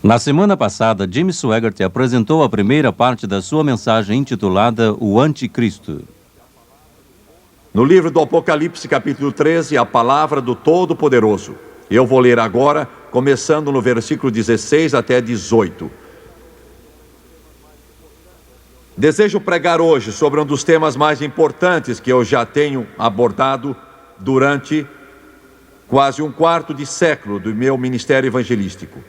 Na semana passada, Jim Swaggart apresentou a primeira parte da sua mensagem intitulada O Anticristo. No livro do Apocalipse, capítulo 13, a palavra do Todo-Poderoso. Eu vou ler agora, começando no versículo 16 até 18. Desejo pregar hoje sobre um dos temas mais importantes que eu já tenho abordado durante quase um quarto de século do meu ministério evangelístico.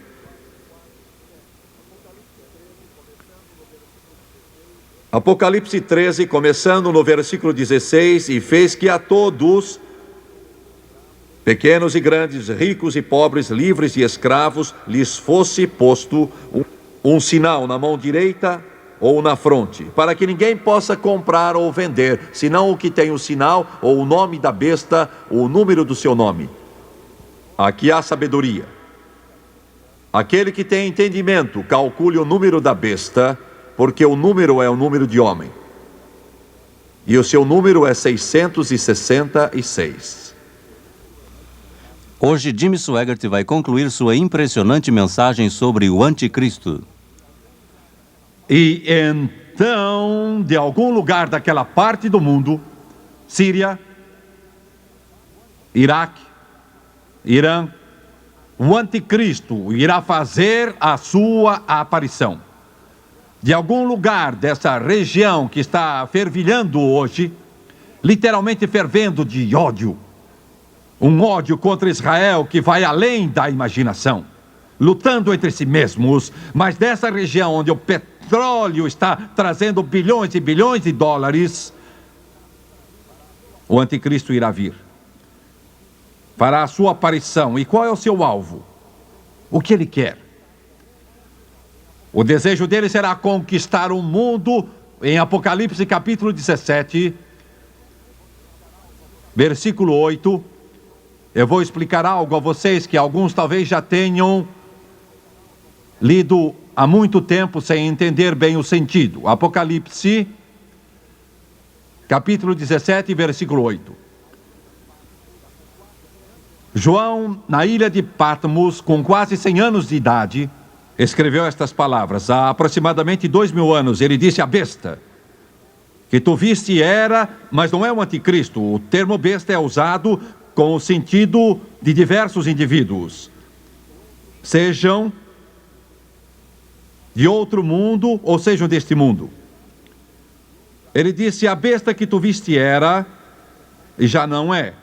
Apocalipse 13, começando no versículo 16, e fez que a todos, pequenos e grandes, ricos e pobres, livres e escravos, lhes fosse posto um sinal na mão direita ou na fronte, para que ninguém possa comprar ou vender, senão o que tem o sinal, ou o nome da besta, ou o número do seu nome. Aqui há sabedoria. Aquele que tem entendimento, calcule o número da besta, porque o número é o número de homem. E o seu número é 666. Hoje, Jim Swaggart vai concluir sua impressionante mensagem sobre o Anticristo. E então, de algum lugar daquela parte do mundo, Síria, Iraque, Irã, o Anticristo irá fazer a sua aparição. De algum lugar dessa região que está fervilhando hoje, literalmente fervendo de ódio, um ódio contra Israel que vai além da imaginação, lutando entre si mesmos, mas dessa região onde o petróleo está trazendo bilhões e bilhões de dólares, o Anticristo irá vir. Fará a sua aparição. E qual é o seu alvo? O que ele quer? O desejo dele será conquistar o mundo. Em Apocalipse capítulo 17, versículo 8, eu vou explicar algo a vocês que alguns talvez já tenham lido há muito tempo sem entender bem o sentido. Apocalipse capítulo 17, versículo 8. João, na ilha de Patmos, com quase 100 anos de idade, escreveu estas palavras. Há aproximadamente 2000 anos, ele disse: a besta que tu viste era, mas não é o anticristo. O termo besta é usado com o sentido de diversos indivíduos, sejam de outro mundo ou sejam deste mundo. Ele disse: a besta que tu viste era e já não é.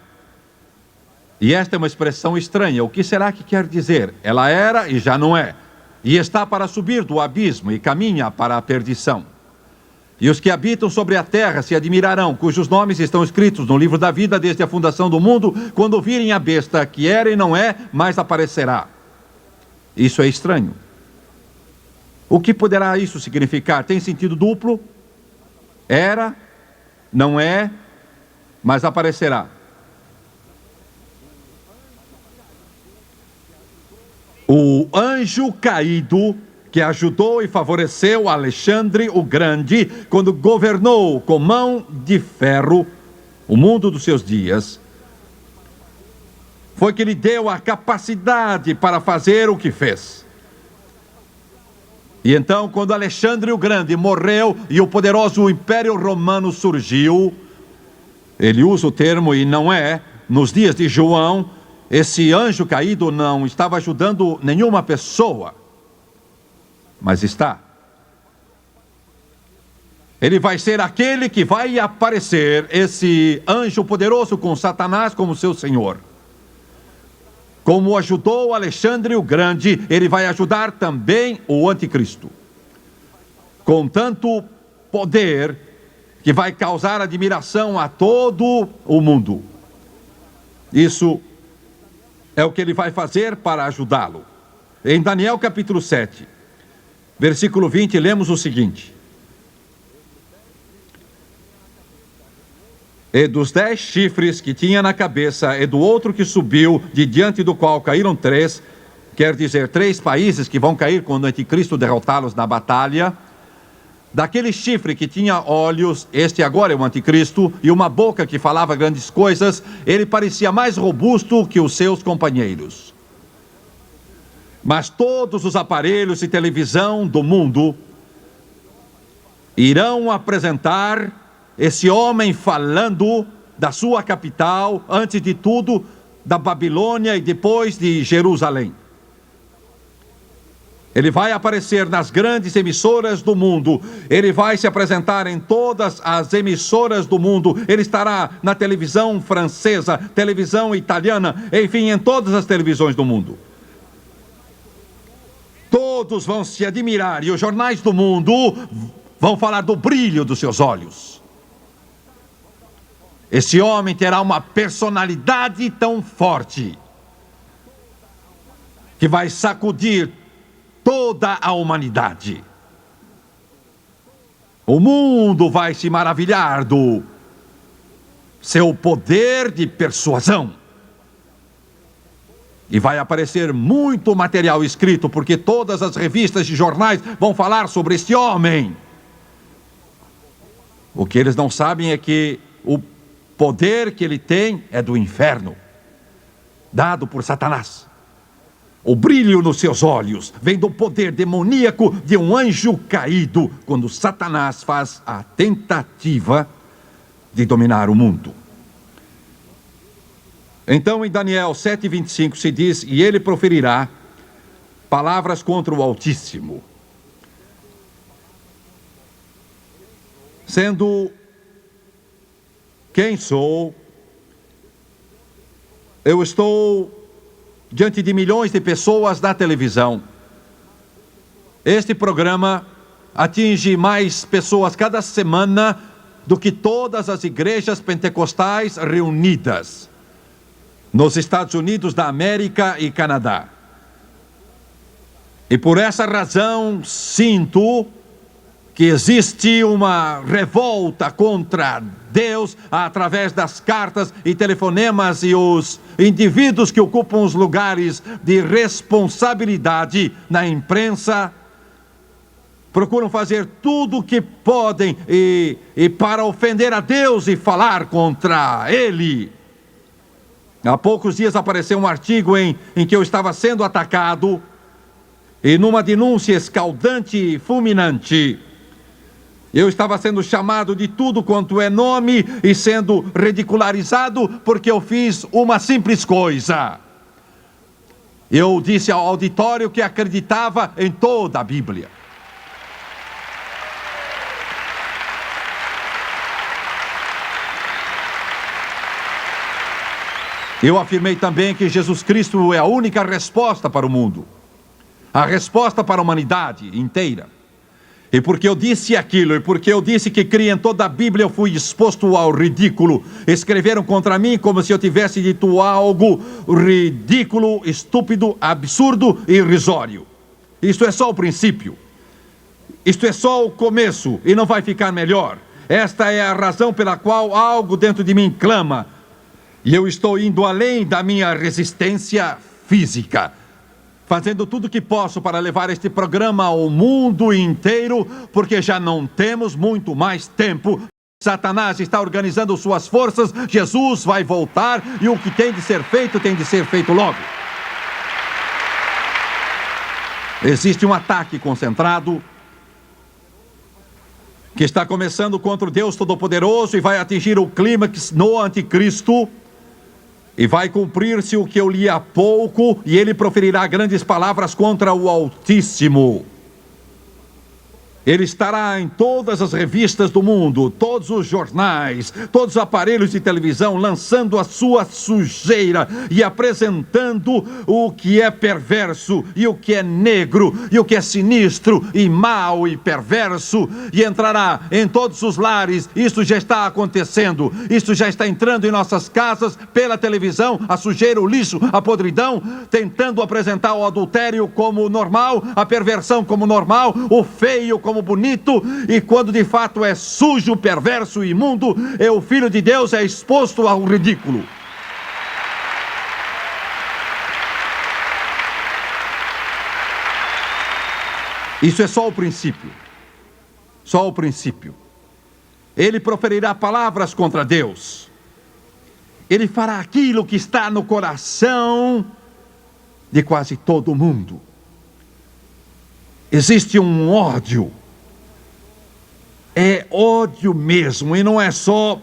E esta é uma expressão estranha. O que será que quer dizer? Ela era e já não é. E está para subir do abismo e caminha para a perdição. E os que habitam sobre a terra se admirarão, cujos nomes estão escritos no livro da vida desde a fundação do mundo, quando virem a besta que era e não é, mas aparecerá. Isso é estranho. O que poderá isso significar? Tem sentido duplo? Era, não é, mas aparecerá. O anjo caído que ajudou e favoreceu Alexandre o Grande quando governou com mão de ferro o mundo dos seus dias, foi que lhe deu a capacidade para fazer o que fez. E então, quando Alexandre o Grande morreu e o poderoso Império Romano surgiu, ele usa o termo e não é, nos dias de João, esse anjo caído não estava ajudando nenhuma pessoa, mas está. Ele vai ser aquele que vai aparecer, esse anjo poderoso com Satanás como seu senhor. Como ajudou Alexandre o Grande, ele vai ajudar também o Anticristo. Com tanto poder que vai causar admiração a todo o mundo. Isso é o que ele vai fazer para ajudá-lo. Em Daniel capítulo 7, versículo 20, lemos o seguinte: e dos 10 chifres que tinha na cabeça, e do outro que subiu, de diante do qual caíram 3, quer dizer, 3 países que vão cair quando o anticristo derrotá-los na batalha. Daquele chifre que tinha olhos, este agora é o anticristo, e uma boca que falava grandes coisas, ele parecia mais robusto que os seus companheiros. Mas todos os aparelhos de televisão do mundo irão apresentar esse homem falando da sua capital, antes de tudo, da Babilônia e depois de Jerusalém. Ele vai aparecer nas grandes emissoras do mundo. Ele vai se apresentar em todas as emissoras do mundo. Ele estará na televisão francesa, televisão italiana, enfim, em todas as televisões do mundo. Todos vão se admirar e os jornais do mundo vão falar do brilho dos seus olhos. Esse homem terá uma personalidade tão forte que vai sacudir toda a humanidade. O mundo vai se maravilhar do seu poder de persuasão. E vai aparecer muito material escrito, porque todas as revistas e jornais vão falar sobre este homem. O que eles não sabem é que o poder que ele tem é do inferno, dado por Satanás. O brilho nos seus olhos vem do poder demoníaco de um anjo caído, quando Satanás faz a tentativa de dominar o mundo. Então, em Daniel 7:25 se diz: e ele proferirá palavras contra o Altíssimo, sendo quem sou. Eu estou diante de milhões de pessoas na televisão. Este programa atinge mais pessoas cada semana do que todas as igrejas pentecostais reunidas nos Estados Unidos da América e Canadá. E por essa razão sinto que existe uma revolta contra Deus através das cartas e telefonemas, e os indivíduos que ocupam os lugares de responsabilidade na imprensa procuram fazer tudo o que podem e para ofender a Deus e falar contra Ele. Há poucos dias apareceu um artigo em que eu estava sendo atacado, e numa denúncia escaldante e fulminante, eu estava sendo chamado de tudo quanto é nome e sendo ridicularizado porque eu fiz uma simples coisa. Eu disse ao auditório que acreditava em toda a Bíblia. Eu afirmei também que Jesus Cristo é a única resposta para o mundo, a resposta para a humanidade inteira. E porque eu disse aquilo, e porque eu disse que cria em toda a Bíblia, eu fui exposto ao ridículo. Escreveram contra mim como se eu tivesse dito algo ridículo, estúpido, absurdo e irrisório. Isto é só o princípio. Isto é só o começo e não vai ficar melhor. Esta é a razão pela qual algo dentro de mim clama. E eu estou indo além da minha resistência física, fazendo tudo o que posso para levar este programa ao mundo inteiro, porque já não temos muito mais tempo. Satanás está organizando suas forças, Jesus vai voltar e o que tem de ser feito logo. Existe um ataque concentrado que está começando contra o Deus Todo-Poderoso e vai atingir o clímax no Anticristo. E vai cumprir-se o que eu li há pouco, e ele proferirá grandes palavras contra o Altíssimo. Ele estará em todas as revistas do mundo, todos os jornais, todos os aparelhos de televisão, lançando a sua sujeira e apresentando o que é perverso, e o que é negro, e o que é sinistro, e mau e perverso, e entrará em todos os lares. Isso já está acontecendo, isso já está entrando em nossas casas, pela televisão, a sujeira, o lixo, a podridão, tentando apresentar o adultério como normal, a perversão como normal, o feio como bonito, e quando de fato é sujo, perverso e imundo, o Filho de Deus é exposto ao ridículo. Isso é só o princípio. Só o princípio. Ele proferirá palavras contra Deus. Ele fará aquilo que está no coração de quase todo mundo. existe um ódio. É ódio mesmo, e não é só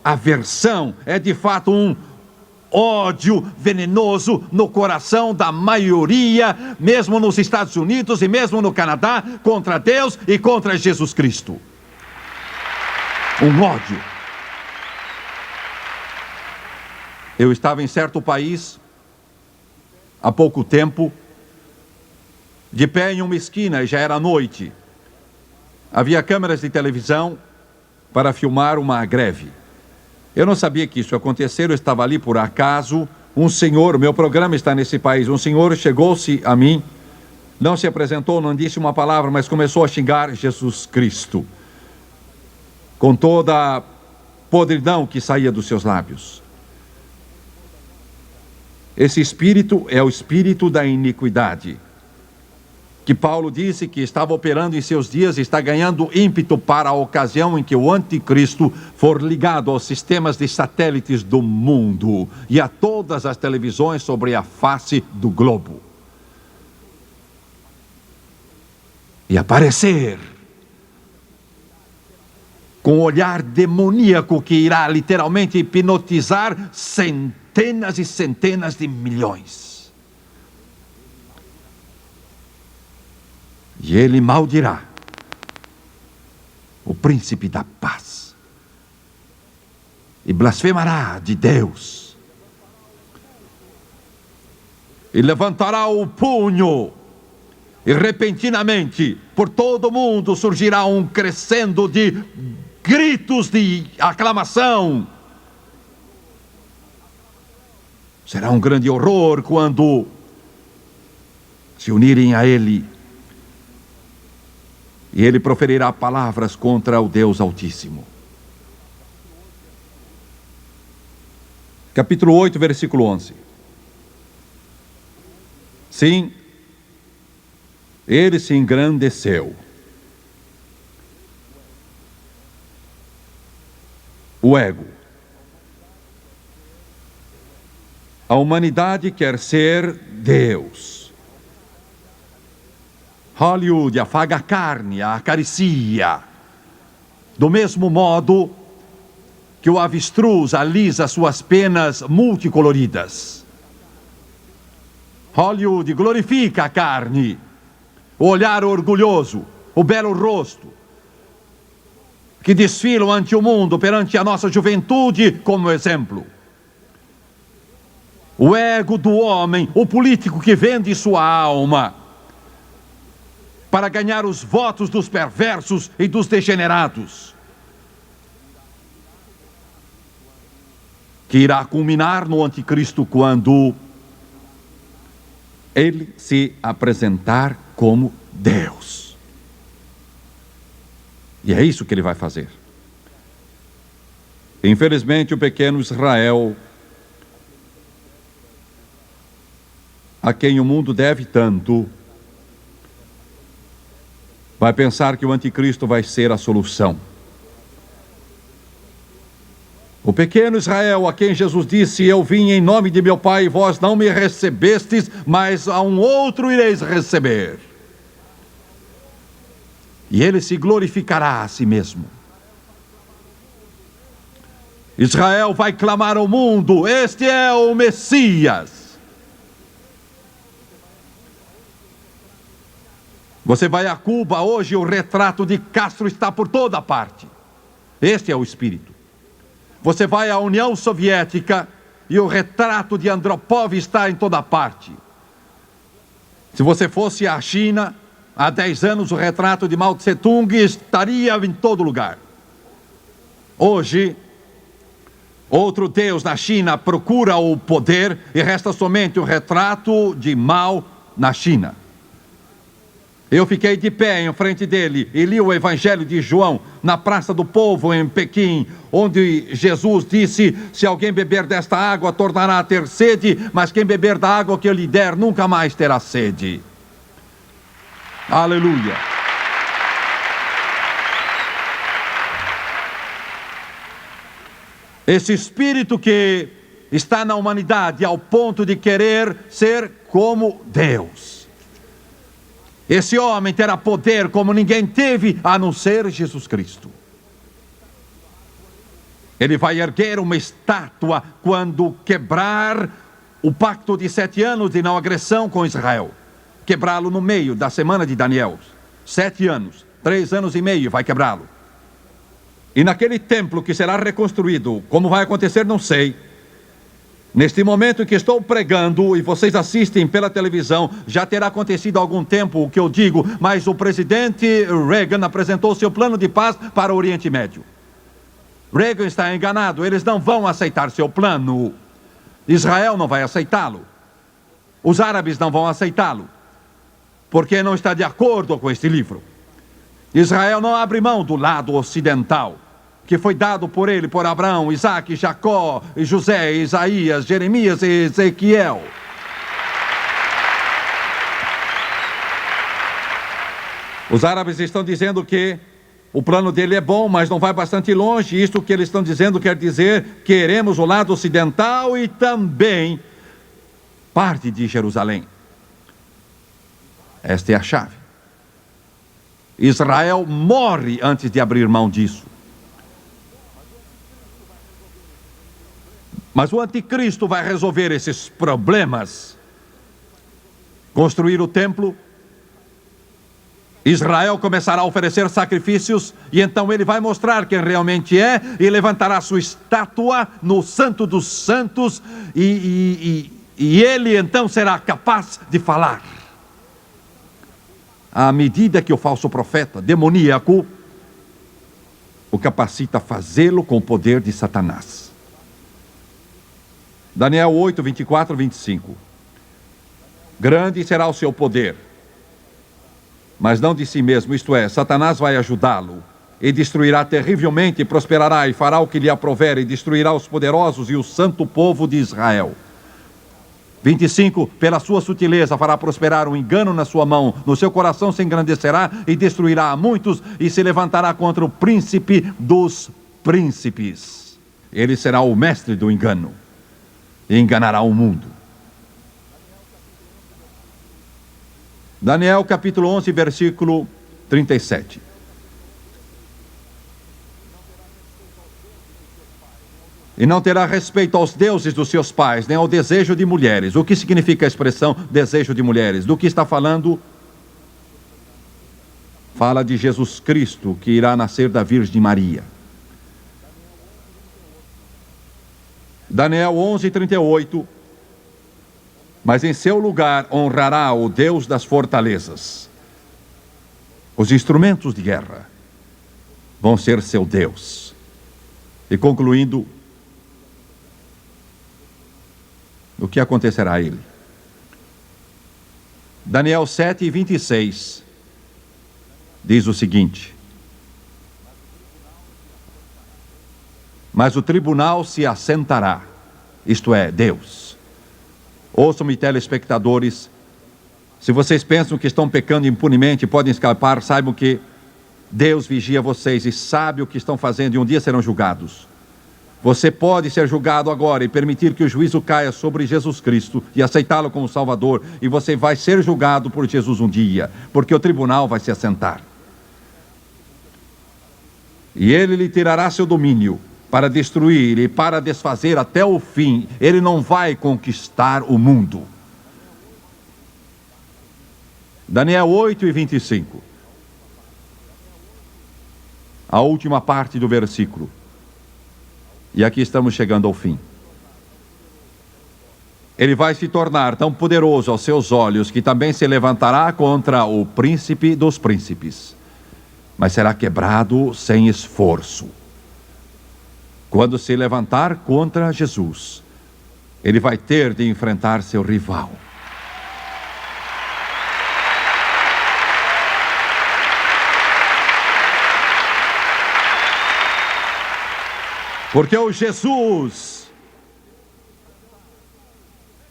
aversão, é de fato um ódio venenoso no coração da maioria, mesmo nos Estados Unidos e mesmo no Canadá, contra Deus e contra Jesus Cristo. Um ódio. Eu estava em certo país, há pouco tempo, de pé em uma esquina, e já era noite. Havia câmeras de televisão para filmar uma greve. Eu não sabia que isso ia acontecer, eu estava ali por acaso. Um senhor, meu programa está nesse país, um senhor chegou-se a mim, não se apresentou, não disse uma palavra, mas começou a xingar Jesus Cristo, com toda a podridão que saía dos seus lábios. Esse espírito é o espírito da iniquidade, que Paulo disse que estava operando em seus dias e está ganhando ímpeto para a ocasião em que o anticristo for ligado aos sistemas de satélites do mundo e a todas as televisões sobre a face do globo. E aparecer com um olhar demoníaco que irá literalmente hipnotizar centenas e centenas de milhões. E ele maldirá o príncipe da paz e blasfemará de Deus e levantará o punho, e repentinamente por todo o mundo surgirá um crescendo de gritos de aclamação. Será um grande horror quando se unirem a ele, e ele proferirá palavras contra o Deus Altíssimo. Capítulo 8, versículo 11. Sim, ele se engrandeceu. O ego. A humanidade quer ser Deus. Hollywood afaga a carne, a acaricia, do mesmo modo que o avestruz alisa suas penas multicoloridas. Hollywood glorifica a carne, o olhar orgulhoso, o belo rosto, que desfilam ante o mundo, perante a nossa juventude como exemplo. O ego do homem, o político que vende sua alma para ganhar os votos dos perversos e dos degenerados, que irá culminar no anticristo quando ele se apresentar como Deus. E é isso que ele vai fazer. Infelizmente, o pequeno Israel, a quem o mundo deve tanto, vai pensar que o anticristo vai ser a solução. O pequeno Israel, a quem Jesus disse: eu vim em nome de meu Pai, e vós não me recebestes, mas a um outro ireis receber. E ele se glorificará a si mesmo. Israel vai clamar ao mundo: este é o Messias. Você vai a Cuba hoje, o retrato de Castro está por toda parte. Este é o espírito. Você vai à União Soviética e o retrato de Andropov está em toda parte. Se você fosse à China, há 10 anos o retrato de Mao Tse Tung estaria em todo lugar. Hoje, outro Deus na China procura o poder e resta somente o retrato de Mao na China. Eu fiquei de pé em frente dele e li o Evangelho de João na Praça do Povo em Pequim, onde Jesus disse: se alguém beber desta água tornará a ter sede, mas quem beber da água que eu lhe der nunca mais terá sede. Aleluia. Esse espírito que está na humanidade ao ponto de querer ser como Deus. Esse homem terá poder como ninguém teve, a não ser Jesus Cristo. Ele vai erguer uma estátua quando quebrar o pacto de 7 anos de não agressão com Israel. Quebrá-lo no meio da semana de Daniel. 7 anos, 3 anos e meio vai quebrá-lo. E naquele templo que será reconstruído, como vai acontecer não sei. Neste momento em que estou pregando e vocês assistem pela televisão, já terá acontecido há algum tempo o que eu digo, mas o presidente Reagan apresentou seu plano de paz para o Oriente Médio. Reagan está enganado, eles não vão aceitar seu plano. Israel não vai aceitá-lo. Os árabes não vão aceitá-lo, porque não está de acordo com este livro. Israel não abre mão do lado ocidental, que foi dado por ele, por Abraão, Isaac, Jacó, José, Isaías, Jeremias e Ezequiel. Os árabes estão dizendo que o plano dele é bom, mas não vai bastante longe. Isto que eles estão dizendo quer dizer: queremos o lado ocidental e também parte de Jerusalém. Esta é a chave. Israel morre antes de abrir mão disso. Mas o anticristo vai resolver esses problemas. Construir o templo. Israel começará a oferecer sacrifícios, e então ele vai mostrar quem realmente é, e levantará sua estátua no Santo dos Santos, e ele então será capaz de falar. À medida que o falso profeta demoníaco o capacita a fazê-lo com o poder de Satanás. Daniel 8, 24, 25. Grande será o seu poder, mas não de si mesmo, isto é, Satanás vai ajudá-lo, e destruirá terrivelmente, e prosperará, e fará o que lhe aprouver, e destruirá os poderosos e o santo povo de Israel. 25, pela sua sutileza fará prosperar o engano na sua mão, no seu coração se engrandecerá, e destruirá a muitos, e se levantará contra o príncipe dos príncipes. Ele será o mestre do engano, e enganará o mundo. Daniel capítulo 11, versículo 37. E não terá respeito aos deuses dos seus pais, nem ao desejo de mulheres. O que significa a expressão desejo de mulheres? Do que está falando? Fala de Jesus Cristo, que irá nascer da Virgem Maria. Daniel 11, 38. Mas em seu lugar honrará o Deus das fortalezas. Os instrumentos de guerra vão ser seu Deus. E concluindo, o que acontecerá a ele? Daniel 7, 26 diz o seguinte: mas o tribunal se assentará, isto é, Deus. Ouçam-me, telespectadores, se vocês pensam que estão pecando impunemente e podem escapar, saibam que Deus vigia vocês e sabe o que estão fazendo, e um dia serão julgados. Você pode ser julgado agora e permitir que o juízo caia sobre Jesus Cristo e aceitá-lo como Salvador, e você vai ser julgado por Jesus um dia, porque o tribunal vai se assentar. E ele lhe tirará seu domínio para destruir e para desfazer até o fim. Ele não vai conquistar o mundo. Daniel 8 e 25. A última parte do versículo. E aqui estamos chegando ao fim. Ele vai se tornar tão poderoso aos seus olhos que também se levantará contra o príncipe dos príncipes, mas será quebrado sem esforço. Quando se levantar contra Jesus, ele vai ter de enfrentar seu rival. Porque o Jesus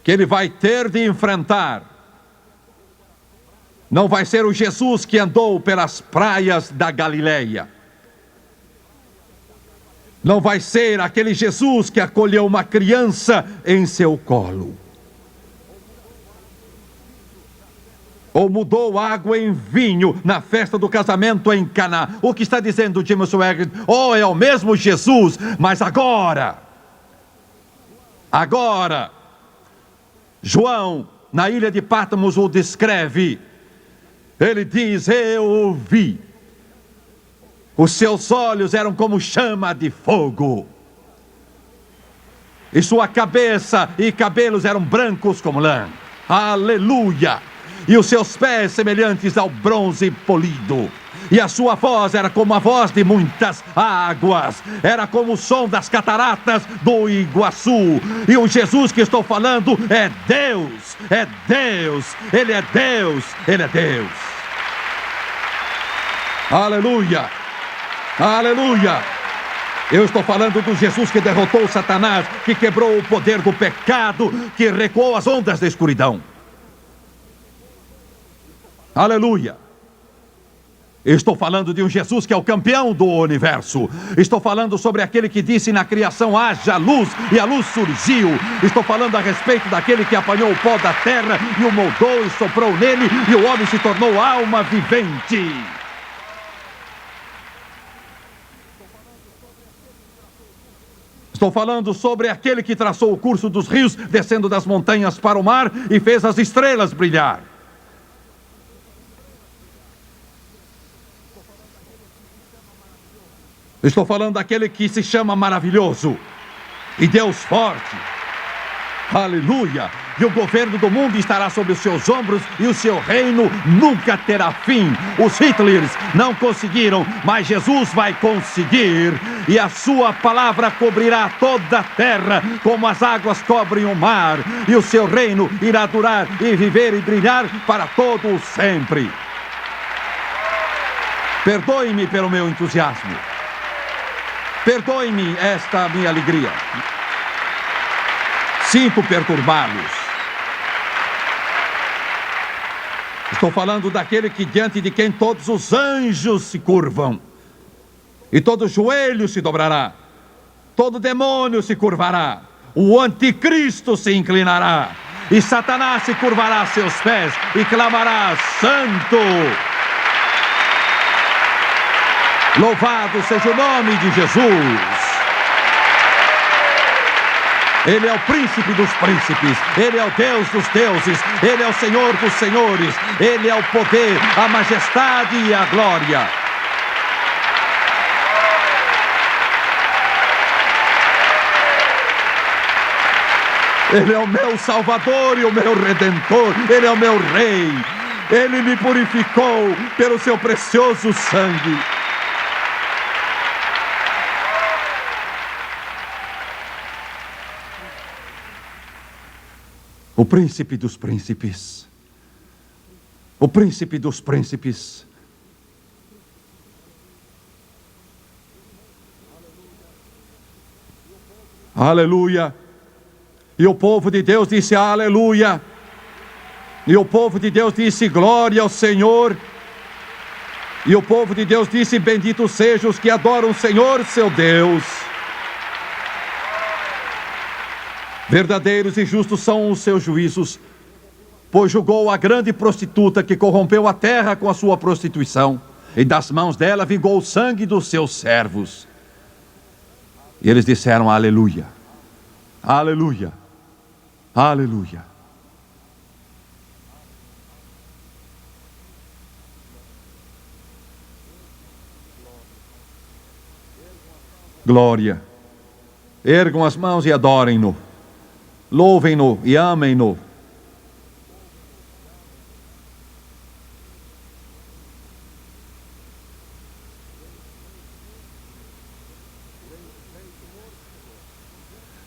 que ele vai ter de enfrentar não vai ser o Jesus que andou pelas praias da Galileia. Não vai ser aquele Jesus que acolheu uma criança em seu colo. Ou mudou água em vinho na festa do casamento em Caná. O que está dizendo Jim Swaggart? Oh, é o mesmo Jesus, mas agora, João, na ilha de Patmos, o descreve. Ele diz: eu o vi. Os seus olhos eram como chama de fogo. E sua cabeça e cabelos eram brancos como lã. Aleluia! E os seus pés semelhantes ao bronze polido. E a sua voz era como a voz de muitas águas. Era como o som das cataratas do Iguaçu. E o Jesus que estou falando é Deus. É Deus. Ele é Deus. Ele é Deus. Aleluia. Aleluia. Eu estou falando do Jesus que derrotou Satanás, que quebrou o poder do pecado, que recuou as ondas da escuridão. Aleluia. Estou falando de um Jesus que é o campeão do universo. Estou falando sobre aquele que disse na criação: haja luz, e a luz surgiu. Estou falando a respeito daquele que apanhou o pó da terra e o moldou e soprou nele, e o homem se tornou alma vivente. Estou falando sobre aquele que traçou o curso dos rios, descendo das montanhas para o mar e fez as estrelas brilhar. Estou falando daquele que se chama maravilhoso e Deus forte. Aleluia! E o governo do mundo estará sobre os seus ombros e o seu reino nunca terá fim. Os Hitlers não conseguiram, mas Jesus vai conseguir. E a sua palavra cobrirá toda a terra, como as águas cobrem o mar. E o seu reino irá durar e viver e brilhar para todo o sempre. Perdoe-me pelo meu entusiasmo. Perdoe-me esta minha alegria. Sinto perturbá-los. Estou falando daquele que diante de quem todos os anjos se curvam. E todo joelho se dobrará. Todo demônio se curvará. O anticristo se inclinará. E Satanás se curvará a seus pés e clamará: santo! Louvado seja o nome de Jesus. Ele é o príncipe dos príncipes. Ele é o Deus dos deuses. Ele é o Senhor dos senhores. Ele é o poder, a majestade e a glória. Ele é o meu Salvador e o meu Redentor. Ele é o meu Rei. Ele me purificou pelo seu precioso sangue. O príncipe dos príncipes. O príncipe dos príncipes. Aleluia. E o povo de Deus disse: aleluia. E o povo de Deus disse: glória ao Senhor. E o povo de Deus disse: bendito sejam os que adoram o Senhor, seu Deus. Verdadeiros e justos são os seus juízos, pois julgou a grande prostituta que corrompeu a terra com a sua prostituição, e das mãos dela vingou o sangue dos seus servos. E eles disseram: aleluia, aleluia, aleluia. Glória. Ergam as mãos e adorem-no. Louvem-no e amem-no.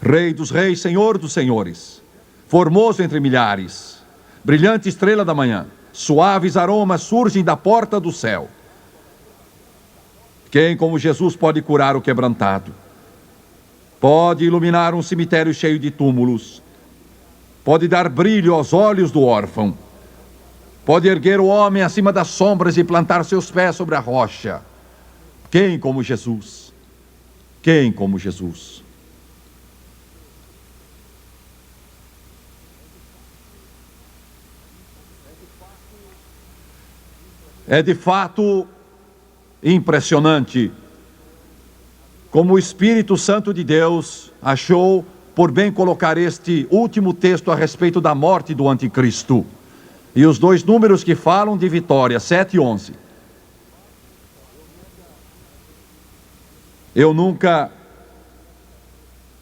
Rei dos reis, Senhor dos senhores, formoso entre milhares, brilhante estrela da manhã, suaves aromas surgem da porta do céu. Quem como Jesus pode curar o quebrantado? Pode iluminar um cemitério cheio de túmulos. Pode dar brilho aos olhos do órfão. Pode erguer o homem acima das sombras e plantar seus pés sobre a rocha. Quem como Jesus? Quem como Jesus? É de fato impressionante como o Espírito Santo de Deus achou por bem colocar este último texto a respeito da morte do anticristo. E os dois números que falam de vitória, 7 e 11. Eu nunca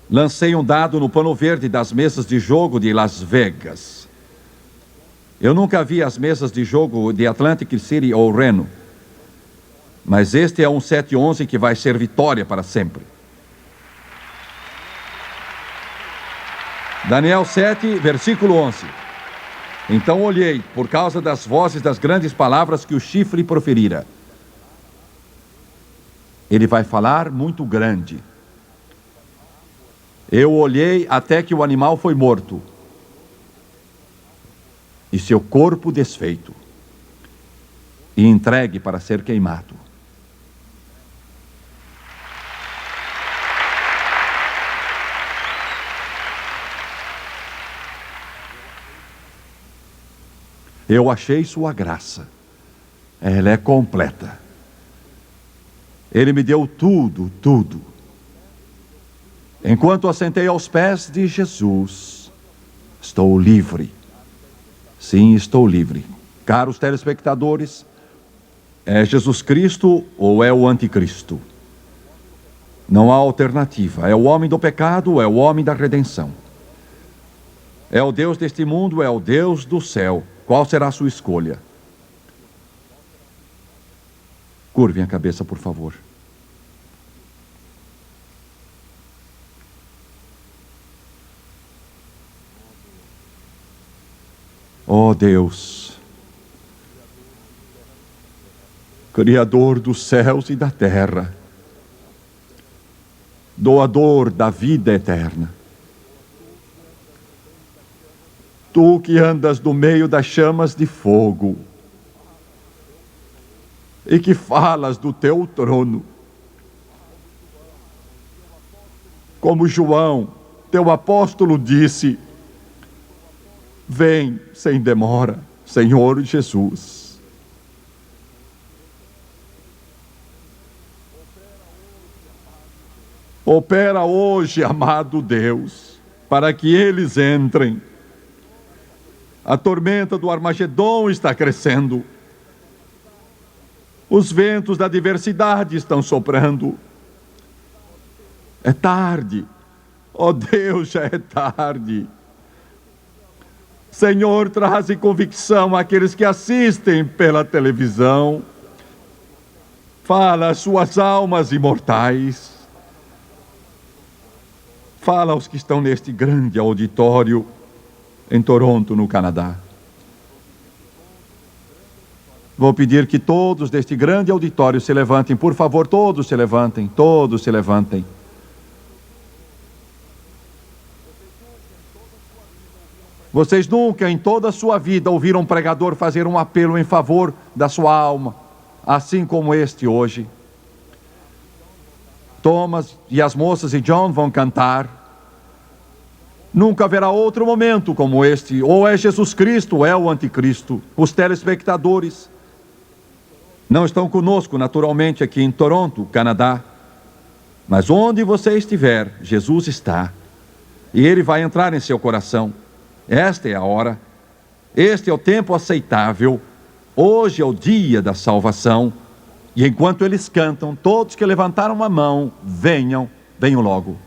lancei um dado no pano verde das mesas de jogo de Las Vegas. Eu nunca vi as mesas de jogo de Atlantic City ou Reno. Mas este é um 7 e 11 que vai ser vitória para sempre. Daniel 7, versículo 11. Então olhei, por causa das vozes das grandes palavras que o chifre proferira. Ele vai falar muito grande. Eu olhei até que o animal foi morto, e seu corpo desfeito, e entregue para ser queimado. Eu achei sua graça. Ela é completa. Ele me deu tudo, tudo. Enquanto assentei aos pés de Jesus, estou livre. Sim, estou livre. Caros telespectadores, é Jesus Cristo ou é o anticristo? Não há alternativa. É o homem do pecado ou é o homem da redenção? É o Deus deste mundo ou é o Deus do céu? Qual será a sua escolha? Curvem a cabeça, por favor. Oh Deus, Criador dos céus e da terra, doador da vida eterna, Tu que andas no meio das chamas de fogo e que falas do teu trono, como João, teu apóstolo, disse: vem sem demora, Senhor Jesus. Opera hoje, amado Deus, para que eles entrem. A tormenta do Armagedon está crescendo. Os ventos da adversidade estão soprando. É tarde. Oh Deus, já é tarde. Senhor, traze convicção àqueles que assistem pela televisão. Fala às suas almas imortais. Fala aos que estão neste grande auditório em Toronto, no Canadá. Vou pedir que todos deste grande auditório se levantem, por favor, todos se levantem, todos se levantem. Vocês nunca em toda a sua vida ouviram um pregador fazer um apelo em favor da sua alma, assim como este hoje. Thomas e as moças e John vão cantar. Nunca haverá outro momento como este. Ou é Jesus Cristo ou é o anticristo. Os telespectadores não estão conosco naturalmente aqui em Toronto, Canadá. Mas onde você estiver, Jesus está. E Ele vai entrar em seu coração. Esta é a hora. Este é o tempo aceitável. Hoje é o dia da salvação. E enquanto eles cantam, todos que levantaram a mão, venham logo.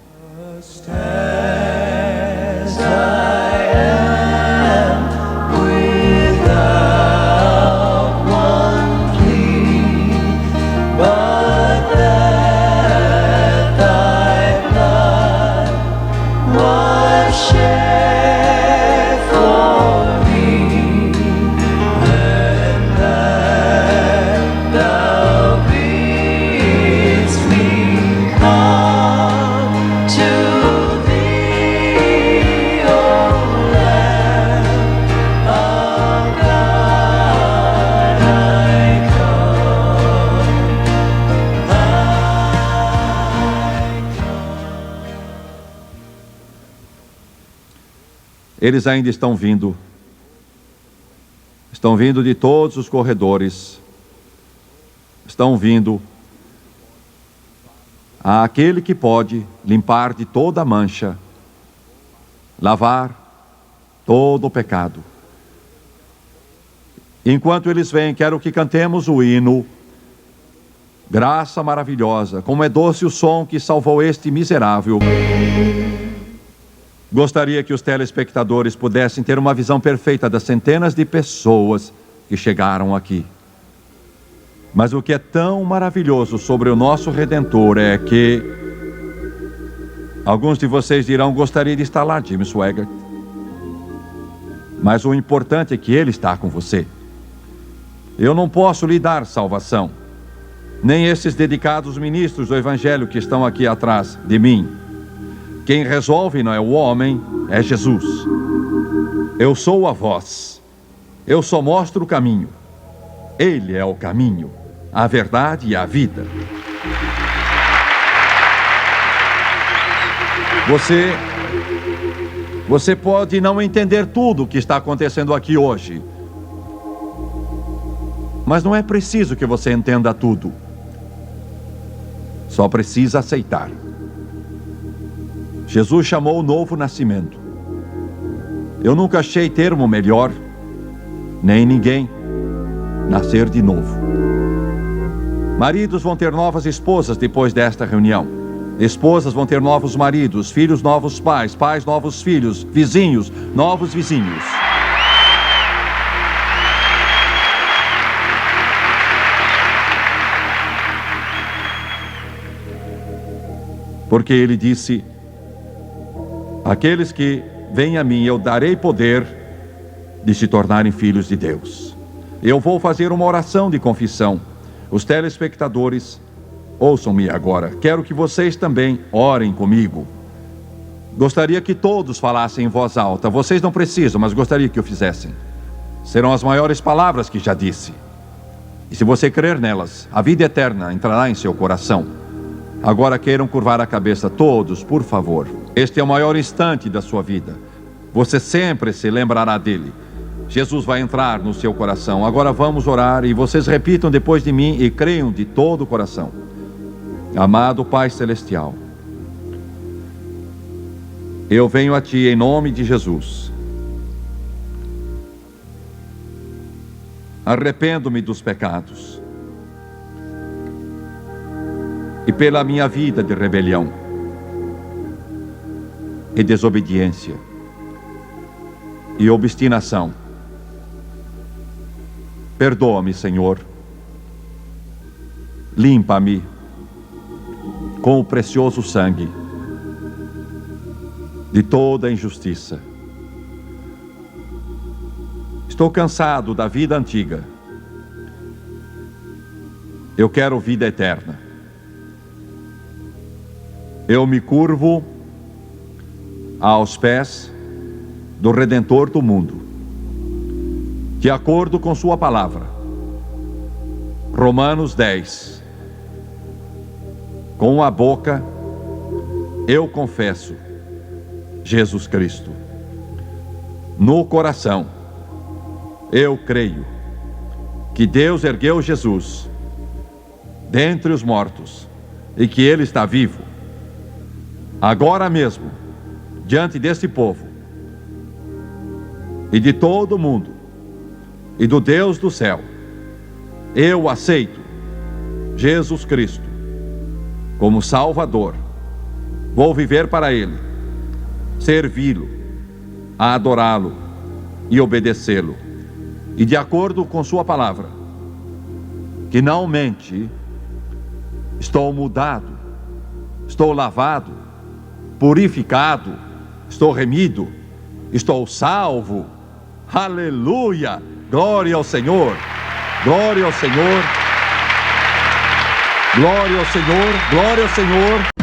Eles ainda estão vindo de todos os corredores, estão vindo àquele que pode limpar de toda mancha, lavar todo o pecado. Enquanto eles vêm, quero que cantemos o hino Graça Maravilhosa. Como é doce o som que salvou este miserável. Gostaria que os telespectadores pudessem ter uma visão perfeita das centenas de pessoas que chegaram aqui. Mas o que é tão maravilhoso sobre o nosso Redentor é que alguns de vocês dirão: gostaria de estar lá, Jimmy Swaggart. Mas o importante é que Ele está com você. Eu não posso lhe dar salvação, nem esses dedicados ministros do Evangelho que estão aqui atrás de mim. Quem resolve não é o homem, é Jesus. Eu sou a voz. Eu só mostro o caminho. Ele é o caminho, a verdade e a vida. Você pode não entender tudo o que está acontecendo aqui hoje, mas não é preciso que você entenda tudo. Só precisa aceitar. Jesus chamou o novo nascimento. Eu nunca achei termo melhor, nem ninguém, nascer de novo. Maridos vão ter novas esposas depois desta reunião. Esposas vão ter novos maridos, filhos novos pais, pais novos filhos, vizinhos novos vizinhos. Porque Ele disse: aqueles que vêm a mim, eu darei poder de se tornarem filhos de Deus. Eu vou fazer uma oração de confissão. Os telespectadores, ouçam-me agora. Quero que vocês também orem comigo. Gostaria que todos falassem em voz alta. Vocês não precisam, mas gostaria que o fizessem. Serão as maiores palavras que já disse. E se você crer nelas, a vida eterna entrará em seu coração. Agora queiram curvar a cabeça todos, por favor. Este é o maior instante da sua vida. Você sempre se lembrará dele. Jesus vai entrar no seu coração. Agora vamos orar e vocês repitam depois de mim e creiam de todo o coração. Amado Pai Celestial, eu venho a Ti em nome de Jesus. Arrependo-me dos pecados e pela minha vida de rebelião e desobediência e obstinação. Perdoa-me, Senhor. Limpa-me com o precioso sangue de toda injustiça. Estou cansado da vida antiga. Eu quero vida eterna. Eu me curvo aos pés do Redentor do mundo, de acordo com sua palavra. Romanos 10. Com a boca eu confesso Jesus Cristo. No coração eu creio que Deus ergueu Jesus dentre os mortos e que Ele está vivo agora mesmo diante deste povo e de todo o mundo e do Deus do céu. Eu aceito Jesus Cristo como Salvador. Vou viver para Ele, servi-lo, adorá-lo e obedecê-lo. E de acordo com sua palavra, que não mente, estou mudado, estou lavado, purificado, estou remido, estou salvo. Aleluia! Glória ao Senhor! Glória ao Senhor! Glória ao Senhor! Glória ao Senhor!